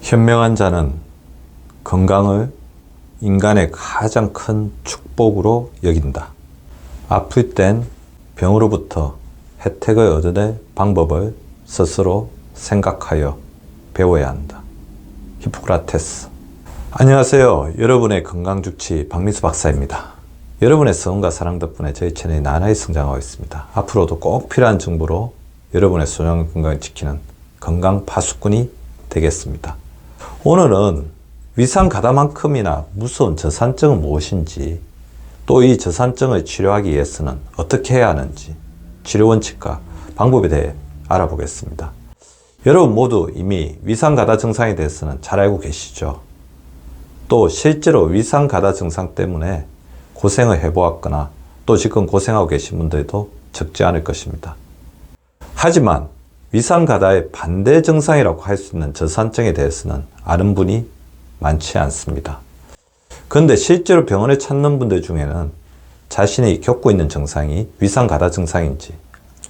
현명한 자는 건강을 인간의 가장 큰 축복으로 여긴다. 아플 땐 병으로부터 혜택을 얻어낼 방법을 스스로 생각하여 배워야 한다. 히포크라테스. 안녕하세요. 여러분의 건강주치 박민수 박사입니다. 여러분의 성원과 사랑 덕분에 저희 채널이 나날이 성장하고 있습니다. 앞으로도 꼭 필요한 정보로 여러분의 소중한 건강을 지키는 건강 파수꾼이 되겠습니다. 오늘은 위산 가다만큼이나 무서운 저산증은 무엇인지, 또 이 저산증을 치료하기 위해서는 어떻게 해야 하는지, 치료 원칙과 방법에 대해 알아보겠습니다. 여러분 모두 이미 위산 가다 증상에 대해서는 잘 알고 계시죠? 또 실제로 위산 가다 증상 때문에 고생을 해보았거나 또 지금 고생하고 계신 분들도 적지 않을 것입니다. 하지만 위산 가다의 반대 증상이라고 할 수 있는 저산증에 대해서는 아는 분이 많지 않습니다. 그런데 실제로 병원에 찾는 분들 중에는 자신이 겪고 있는 증상이 위산 가다 증상인지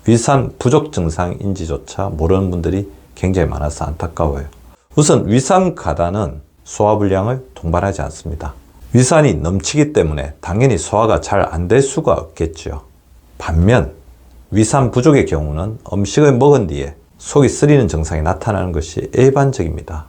위산 부족 증상인지조차 모르는 분들이 굉장히 많아서 안타까워요. 우선 위산 가다는 소화불량을 동반하지 않습니다. 위산이 넘치기 때문에 당연히 소화가 잘 안 될 수가 없겠죠. 반면 위산 부족의 경우는 음식을 먹은 뒤에 속이 쓰리는 증상이 나타나는 것이 일반적입니다.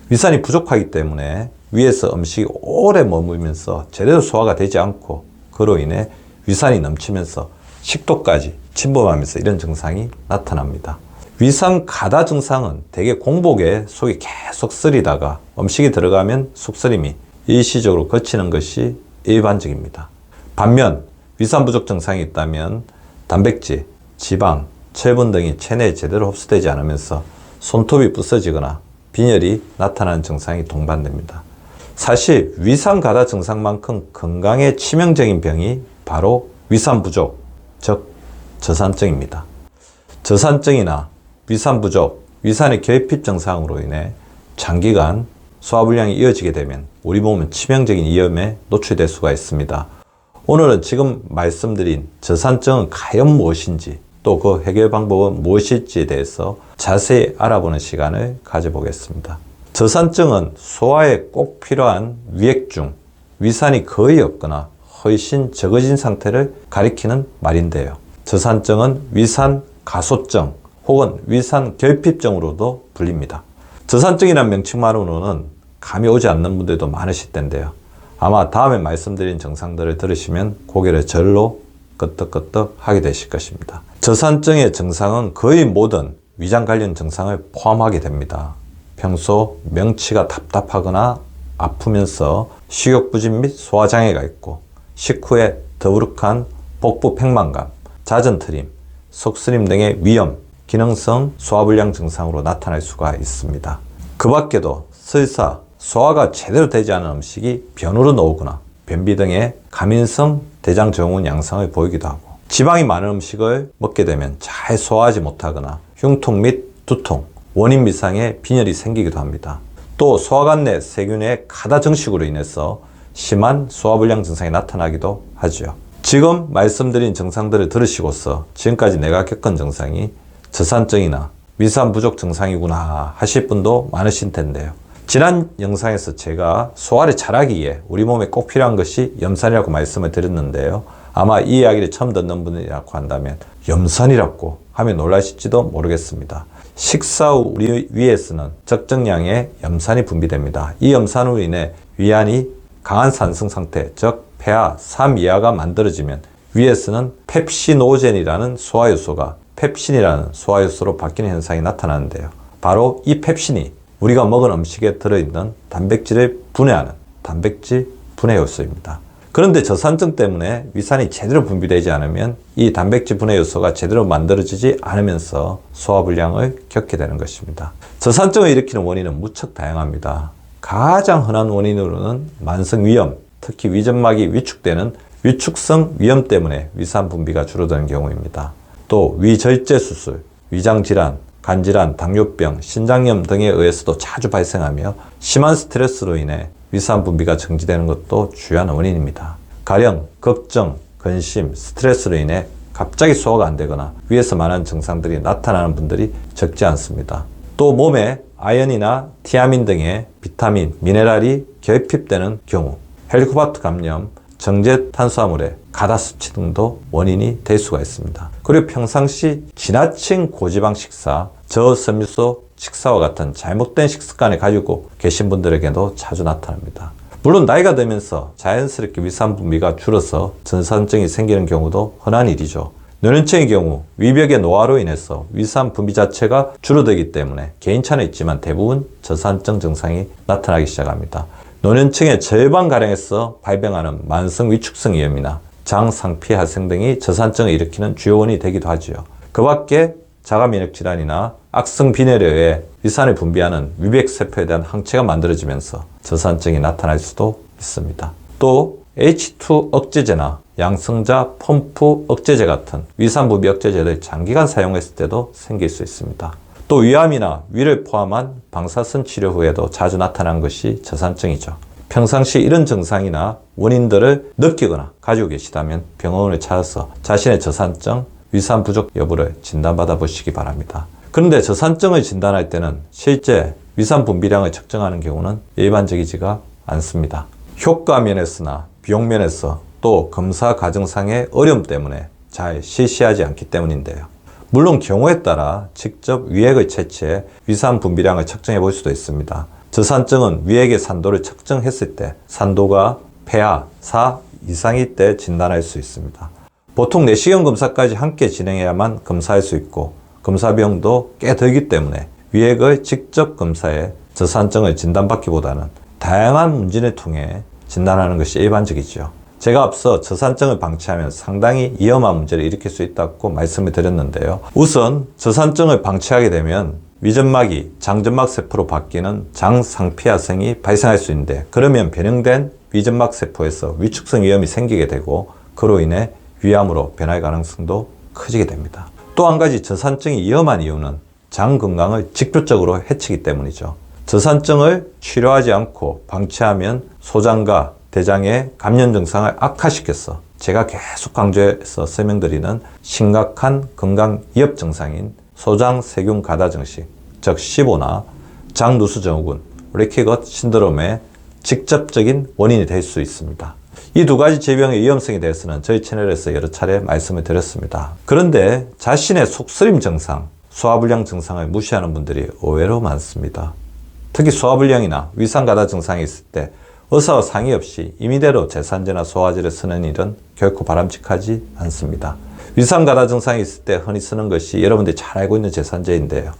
위산이 부족하기 때문에 위에서 음식이 오래 머물면서 제대로 소화가 되지 않고 그로 인해 위산이 넘치면서 식도까지 침범하면서 이런 증상이 나타납니다. 위산 가다 증상은 대개 공복에 속이 계속 쓰리다가 음식이 들어가면 속쓰림이 일시적으로 그치는 것이 일반적입니다. 반면 위산 부족 증상이 있다면 단백질, 지방, 철분 등이 체내에 제대로 흡수되지 않으면서 손톱이 부서지거나 빈혈이 나타나는 증상이 동반됩니다. 사실 위산 가다 증상만큼 건강에 치명적인 병이 바로 위산 부족, 즉 저산증입니다. 저산증이나 위산 부족, 위산의 결핍 증상으로 인해 장기간 소화불량이 이어지게 되면 우리 몸은 치명적인 위험에 노출될 수가 있습니다. 오늘은 지금 말씀드린 저산증은 과연 무엇인지, 또 그 해결 방법은 무엇일지에 대해서 자세히 알아보는 시간을 가져보겠습니다. 저산증은 소화에 꼭 필요한 위액중, 위산이 거의 없거나 훨씬 적어진 상태를 가리키는 말인데요. 저산증은 위산 가소증 혹은 위산 결핍증으로도 불립니다. 저산증이라는 명칭만으로는 감이 오지 않는 분들도 많으실 텐데요. 아마 다음에 말씀드린 증상들을 들으시면 고개를 절로 끄덕끄덕 하게 되실 것입니다. 저산증의 증상은 거의 모든 위장 관련 증상을 포함하게 됩니다. 평소 명치가 답답하거나 아프면서 식욕부진 및 소화장애가 있고, 식후에 더부룩한 복부 팽만감, 잦은 트림, 속쓰림 등의 위염, 기능성 소화불량 증상으로 나타날 수가 있습니다. 그 밖에도 설사 소화가 제대로 되지 않은 음식이 변으로 나오거나 변비 등의 가민성 대장 증후군 양상을 보이기도 하고, 지방이 많은 음식을 먹게 되면 잘 소화하지 못하거나 흉통 및 두통, 원인 미상의 빈혈이 생기기도 합니다. 또 소화관 내 세균의 가다 증식으로 인해서 심한 소화불량 증상이 나타나기도 하죠. 지금 말씀드린 증상들을 들으시고서 지금까지 내가 겪은 증상이 저산증이나 위산 부족 증상이구나 하실 분도 많으실 텐데요. 지난 영상에서 제가 소화를 잘하기 위해 우리 몸에 꼭 필요한 것이 염산이라고 말씀을 드렸는데요. 아마 이 이야기를 처음 듣는 분이라고 한다면 염산이라고 하면 놀라실지도 모르겠습니다. 식사 후 우리 위에서는 적정량의 염산이 분비됩니다. 이 염산으로 인해 위안이 강한 산성 상태, 즉 폐하 3 이하가 만들어지면 위에서는 펩시노젠이라는 소화효소가 펩신이라는 소화효소로 바뀌는 현상이 나타나는데요. 바로 이 펩신이 우리가 먹은 음식에 들어있는 단백질을 분해하는 단백질 분해 요소입니다. 그런데 저산증 때문에 위산이 제대로 분비되지 않으면 이 단백질 분해 요소가 제대로 만들어지지 않으면서 소화불량을 겪게 되는 것입니다. 저산증을 일으키는 원인은 무척 다양합니다. 가장 흔한 원인으로는 만성위염, 특히 위점막이 위축되는 위축성 위염 때문에 위산 분비가 줄어드는 경우입니다. 또 위절제 수술, 위장질환, 간질환, 당뇨병, 신장염 등에 의해서도 자주 발생하며 심한 스트레스로 인해 위산 분비가 정지되는 것도 주요한 원인입니다. 가령 걱정, 근심, 스트레스로 인해 갑자기 소화가 안 되거나 위에서 말한 증상들이 나타나는 분들이 적지 않습니다. 또 몸에 아연이나 티아민 등의 비타민, 미네랄이 결핍되는 경우, 헬리코박터 감염, 정제 탄수화물의 가다 섭취 등도 원인이 될 수가 있습니다. 그리고 평상시 지나친 고지방 식사, 저섬유소 식사와 같은 잘못된 식습관을 가지고 계신 분들에게도 자주 나타납니다. 물론 나이가 들면서 자연스럽게 위산 분비가 줄어서 저산증이 생기는 경우도 흔한 일이죠. 노년층의 경우 위벽의 노화로 인해서 위산 분비 자체가 줄어들기 때문에 개인차는 있지만 대부분 저산증 증상이 나타나기 시작합니다. 노년층의 절반가량에서 발병하는 만성 위축성 위염이나 장 상피 발생 등이 저산증을 일으키는 주요 원인이 되기도 하지요. 그 밖에 자가 면역 질환이나 악성 빈혈에 의해 위산을 분비하는 위백세포에 대한 항체가 만들어지면서 저산증이 나타날 수도 있습니다. 또 H2 억제제나 양성자 펌프 억제제 같은 위산 분비 억제제를 장기간 사용했을 때도 생길 수 있습니다. 또 위암이나 위를 포함한 방사선 치료 후에도 자주 나타나는 것이 저산증이죠. 평상시 이런 증상이나 원인들을 느끼거나 가지고 계시다면 병원을 찾아서 자신의 저산증, 위산 부족 여부를 진단받아 보시기 바랍니다. 그런데 저산증을 진단할 때는 실제 위산 분비량을 측정하는 경우는 일반적이지가 않습니다. 효과 면에서나 비용 면에서 또 검사 과정상의 어려움 때문에 잘 실시하지 않기 때문인데요. 물론 경우에 따라 직접 위액을 채취해 위산 분비량을 측정해 볼 수도 있습니다. 저산증은 위액의 산도를 측정했을 때 산도가 폐하 4 이상일 때 진단할 수 있습니다. 보통 내시경 검사까지 함께 진행해야만 검사할 수 있고 검사 비용도 꽤 들기 때문에 위액을 직접 검사해 저산증을 진단받기보다는 다양한 문진을 통해 진단하는 것이 일반적이죠. 제가 앞서 저산증을 방치하면 상당히 위험한 문제를 일으킬 수 있다고 말씀을 드렸는데요. 우선 저산증을 방치하게 되면 위점막이 장점막 세포로 바뀌는 장상피화성이 발생할 수 있는데, 그러면 변형된 위점막 세포에서 위축성 위염이 생기게 되고 그로 인해 위암으로 변할 가능성도 커지게 됩니다. 또 한 가지 저산증이 위험한 이유는 장 건강을 직접적으로 해치기 때문이죠. 저산증을 치료하지 않고 방치하면 소장과 대장의 감염 증상을 악화시켜서 제가 계속 강조해서 설명드리는 심각한 건강 위협 증상인 소장세균 가다 증식, 즉 시보나 장누수증후군, 리키것 신드롬의 직접적인 원인이 될 수 있습니다. 이 두 가지 질병의 위험성에 대해서는 저희 채널에서 여러 차례 말씀을 드렸습니다. 그런데 자신의 속쓰림 증상, 소화불량 증상을 무시하는 분들이 의외로 많습니다. 특히 소화불량이나 위산가다 증상이 있을 때 의사와 상의 없이 임의대로 제산제나 소화제를 쓰는 일은 결코 바람직하지 않습니다. 위산가다 증상이 있을 때 흔히 쓰는 것이 여러분들이 잘 알고 있는 제산제인데요.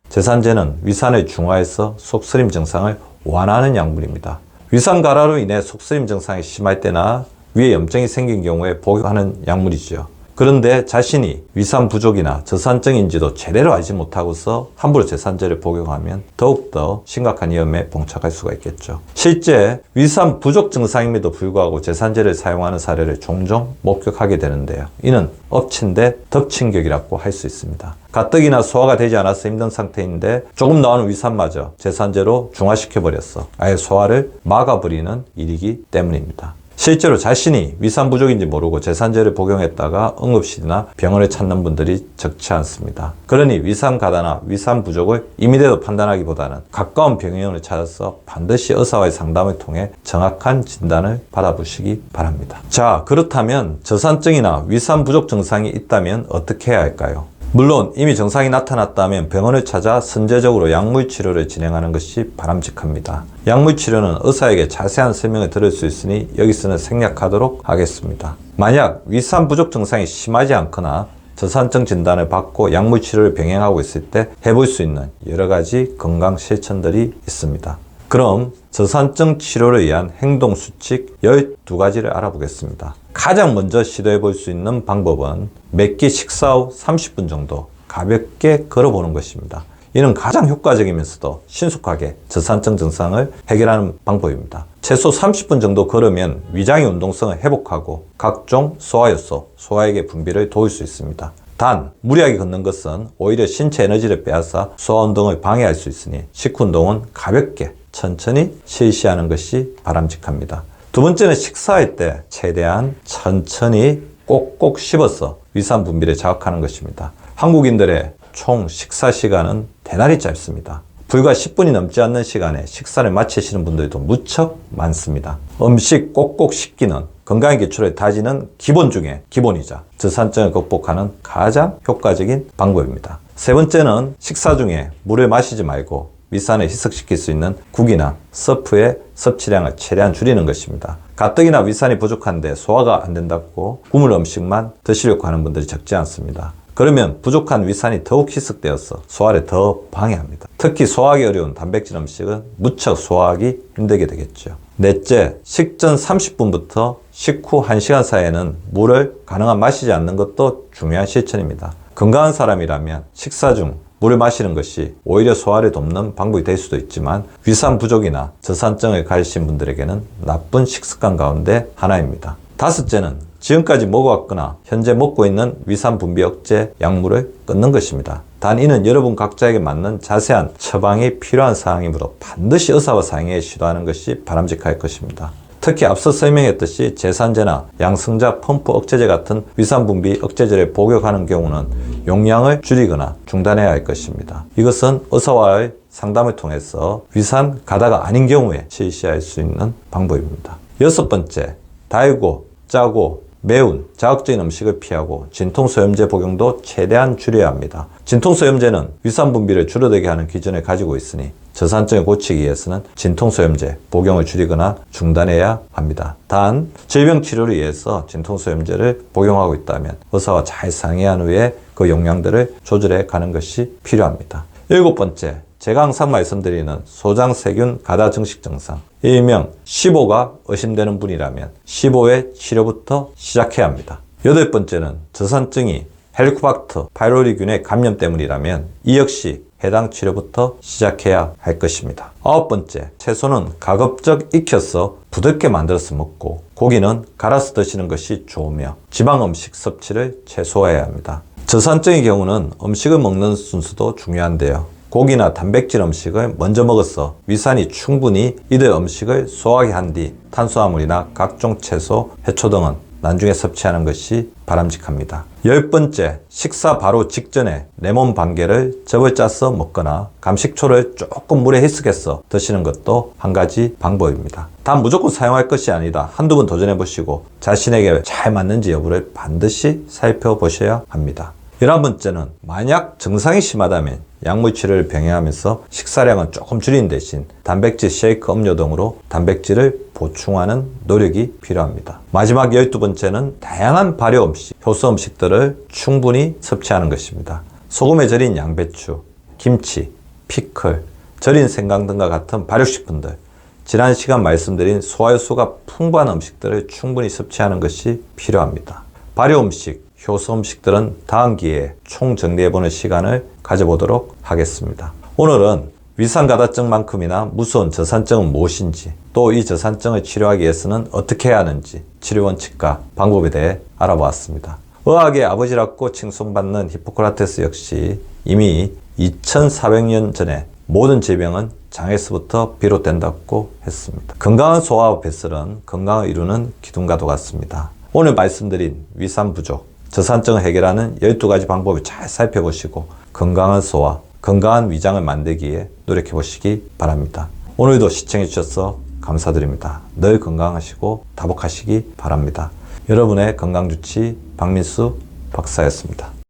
제산제는 위산을 중화해서 속쓰림 증상을 완화하는 약물입니다. 위산가라로 인해 속쓰림 증상이 심할 때나 위에 염증이 생긴 경우에 복용하는 약물이죠. 그런데 자신이 위산 부족이나 저산증인지도 제대로 알지 못하고서 함부로 제산제를 복용하면 더욱더 심각한 위험에 봉착할 수가 있겠죠. 실제 위산 부족 증상임에도 불구하고 제산제를 사용하는 사례를 종종 목격하게 되는데요. 이는 엎친 데 덮친 격이라고 할 수 있습니다. 가뜩이나 소화가 되지 않아서 힘든 상태인데 조금 나오는 위산마저 제산제로 중화시켜버렸어 아예 소화를 막아버리는 일이기 때문입니다. 실제로 자신이 위산 부족인지 모르고 제산제를 복용했다가 응급실이나 병원을 찾는 분들이 적지 않습니다. 그러니 위산 가다나 위산 부족을 임의대로 판단하기보다는 가까운 병원을 찾아서 반드시 의사와의 상담을 통해 정확한 진단을 받아보시기 바랍니다. 자, 그렇다면 저산증이나 위산 부족 증상이 있다면 어떻게 해야 할까요? 물론 이미 증상이 나타났다면 병원을 찾아 선제적으로 약물 치료를 진행하는 것이 바람직합니다. 약물 치료는 의사에게 자세한 설명을 들을 수 있으니 여기서는 생략하도록 하겠습니다. 만약 위산 부족 증상이 심하지 않거나 저산증 진단을 받고 약물 치료를 병행하고 있을 때 해볼 수 있는 여러 가지 건강 실천들이 있습니다. 그럼 저산증 치료를 위한 행동 수칙 12가지를 알아보겠습니다. 가장 먼저 시도해 볼 수 있는 방법은 매끼 식사 후 30분 정도 가볍게 걸어보는 것입니다. 이는 가장 효과적이면서도 신속하게 저산증 증상을 해결하는 방법입니다. 최소 30분 정도 걸으면 위장의 운동성을 회복하고 각종 소화효소, 소화액의 분비를 도울 수 있습니다. 단, 무리하게 걷는 것은 오히려 신체 에너지를 빼앗아 소화운동을 방해할 수 있으니 식후운동은 가볍게 천천히 실시하는 것이 바람직합니다. 두 번째는 식사할 때 최대한 천천히 꼭꼭 씹어서 위산 분비를 자극하는 것입니다. 한국인들의 총 식사 시간은 대단히 짧습니다. 불과 10분이 넘지 않는 시간에 식사를 마치시는 분들도 무척 많습니다. 음식 꼭꼭 씻기는 건강의 기초를 다지는 기본 중에 기본이자 저산증을 극복하는 가장 효과적인 방법입니다. 세 번째는 식사 중에 물을 마시지 말고 위산을 희석시킬 수 있는 국이나 서프의 섭취량을 최대한 줄이는 것입니다. 가뜩이나 위산이 부족한데 소화가 안 된다고 국물 음식만 드시려고 하는 분들이 적지 않습니다. 그러면 부족한 위산이 더욱 희석되어서 소화를 더 방해합니다. 특히 소화하기 어려운 단백질 음식은 무척 소화하기 힘들게 되겠죠. 넷째, 식전 30분부터 식후 1시간 사이에는 물을 가능한 마시지 않는 것도 중요한 실천입니다. 건강한 사람이라면 식사 중 물을 마시는 것이 오히려 소화를 돕는 방법이 될 수도 있지만 위산 부족이나 저산증을 가지신 분들에게는 나쁜 식습관 가운데 하나입니다. 다섯째는 지금까지 먹어왔거나 현재 먹고 있는 위산 분비 억제 약물을 끊는 것입니다. 단 이는 여러분 각자에게 맞는 자세한 처방이 필요한 사항이므로 반드시 의사와 상의해 시도하는 것이 바람직할 것입니다. 특히 앞서 설명했듯이 제산제나 양성자 펌프 억제제 같은 위산 분비 억제제를 복용하는 경우는 용량을 줄이거나 중단해야 할 것입니다. 이것은 의사와의 상담을 통해서 위산 가다가 아닌 경우에 실시할 수 있는 방법입니다. 여섯 번째, 달고 짜고 매운 자극적인 음식을 피하고 진통소염제 복용도 최대한 줄여야 합니다. 진통소염제는 위산 분비를 줄어들게 하는 기전을 가지고 있으니 저산증을 고치기 위해서는 진통소염제 복용을 줄이거나 중단해야 합니다. 단 질병 치료를 위해서 진통소염제를 복용하고 있다면 의사와 잘 상의한 후에 그 용량들을 조절해 가는 것이 필요합니다. 일곱 번째, 제가 항상 말씀드리는 소장세균 가다 증식 증상, 일명 SIBO가 의심되는 분이라면 SIBO의 치료부터 시작해야 합니다. 여덟 번째는 저산증이 헬리코박터 파이로리균의 감염 때문이라면 이 역시 해당 치료부터 시작해야 할 것입니다. 아홉 번째, 채소는 가급적 익혀서 부드럽게 만들어서 먹고 고기는 갈아서 드시는 것이 좋으며 지방 음식 섭취를 최소화해야 합니다. 저산증의 경우는 음식을 먹는 순서도 중요한데요. 고기나 단백질 음식을 먼저 먹어서 위산이 충분히 이들 음식을 소화하게 한 뒤 탄수화물이나 각종 채소, 해초 등은 나중에 섭취하는 것이 바람직합니다. 열 번째, 식사 바로 직전에 레몬 반 개를 즙을 짜서 먹거나 감식초를 조금 물에 희석해서 드시는 것도 한 가지 방법입니다. 단 무조건 사용할 것이 아니다. 한두 번 도전해 보시고 자신에게 잘 맞는지 여부를 반드시 살펴보셔야 합니다. 11번째는 만약 증상이 심하다면 약물 치료를 병행하면서 식사량은 조금 줄이는 대신 단백질 쉐이크 음료 등으로 단백질을 보충하는 노력이 필요합니다. 마지막 12번째는 다양한 발효 음식, 효소 음식들을 충분히 섭취하는 것입니다. 소금에 절인 양배추, 김치, 피클, 절인 생강 등과 같은 발효식품들, 지난 시간 말씀드린 소화효소가 풍부한 음식들을 충분히 섭취하는 것이 필요합니다. 발효 음식, 효소 음식들은 다음 기회에 총정리해보는 시간을 가져보도록 하겠습니다. 오늘은 위산가다증만큼이나 무서운 저산증은 무엇인지, 또 이 저산증을 치료하기 위해서는 어떻게 해야 하는지 치료 원칙과 방법에 대해 알아보았습니다. 의학의 아버지라고 칭송받는 히포크라테스 역시 이미 2400년 전에 모든 질병은 장에서부터 비롯된다고 했습니다. 건강한 소화와 뱃설은 건강을 이루는 기둥과도 같습니다. 오늘 말씀드린 위산 부족, 저산증을 해결하는 12가지 방법을 잘 살펴보시고 건강한 소화, 건강한 위장을 만들기 위해 노력해 보시기 바랍니다. 오늘도 시청해 주셔서 감사드립니다. 늘 건강하시고 다복하시기 바랍니다. 여러분의 건강주치 박민수 박사였습니다.